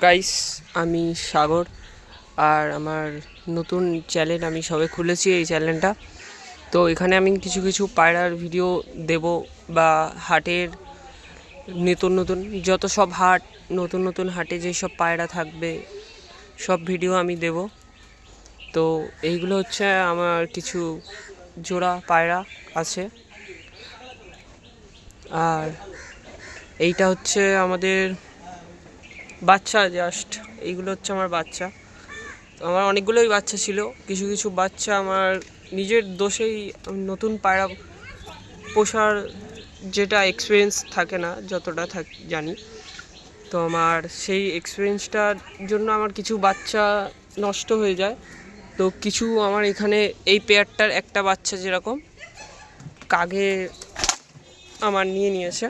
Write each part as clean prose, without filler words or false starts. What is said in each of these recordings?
Guys, আমি সাগর। আর আমার নতুন চ্যানেল আমি সবে খুলেছি এই চ্যানেলটা। তো এখানে আমি কিছু কিছু পায়রার ভিডিও দেব, বা হাটের নতুন নতুন যত সব হাট, নতুন নতুন হাটে যেসব পায়রা থাকবে সব ভিডিও আমি দেব। তো এইগুলো হচ্ছে আমার কিছু জোড়া পায়রা আছে। আর এইটা হচ্ছে আমাদের বাচ্চা, জাস্ট এইগুলো হচ্ছে আমার বাচ্চা। আমার অনেকগুলোই বাচ্চা ছিল, কিছু কিছু বাচ্চা আমার নিজের দোষেই নতুন পায়রা পোষার যেটা এক্সপিরিয়েন্স থাকে না, যতটা জানি, তো আমার সেই এক্সপিরিয়েন্সটার জন্য আমার কিছু বাচ্চা নষ্ট হয়ে যায়। তো কিছু আমার এখানে এই পেয়ারটার একটা বাচ্চা যেরকম কাগে আমার নিয়েছে।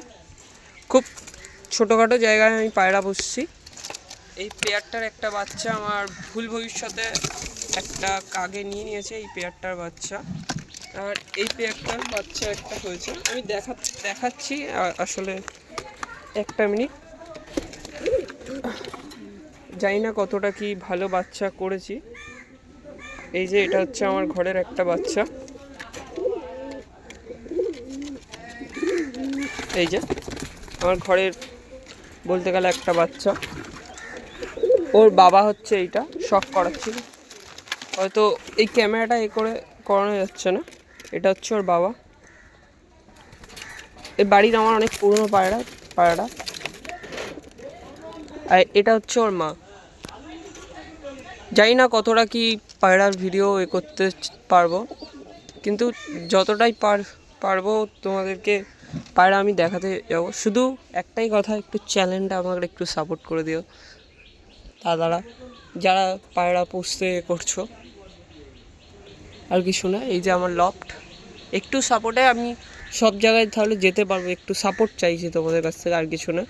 খুব ছোটোখাটো জায়গায় আমি পায়রা পুষছি। এই পেয়ারটার একটা বাচ্চা আমার ভুল ভবিষ্যতে একটা কাগে নিয়েছে, এই পেয়ারটার বাচ্চা। আর এই পেয়ারটার বাচ্চা একটা হয়েছে, আমি দেখাচ্ছি আসলে। একটা মিনিট। জানি না কতটা কি ভালো বাচ্চা করেছি। এই যে এটা হচ্ছে আমার ঘরের একটা বাচ্চা, এই যে আমার ঘরের বলতে গেলে একটা বাচ্চা। ওর বাবা হচ্ছে এইটা শখ করাচ্ছিল, হয়তো এই ক্যামেরাটা করানো যাচ্ছে না। এটা হচ্ছে ওর বাবা। এই বাড়ির আমার অনেক পুরনো পায়রাটা। আর এটা হচ্ছে ওর মা। জানি না কতটা কি পায়রার ভিডিও করতে পারবো, কিন্তু যতটাই পারবো তোমাদেরকে পায়রা আমি দেখাতে যাবো। শুধু একটাই কথা, একটু চ্যানেলটা আমাকে একটু সাপোর্ট করে দিও দাদারা, যারা পায়রা পুষতে করছো। আর কিছু না, এই যে আমার লফট, একটু সাপোর্টে আমি সব জায়গায় তাহলে যেতে পারবো। একটু সাপোর্ট চাইছি তোমাদের কাছ থেকে, আর কিছু না।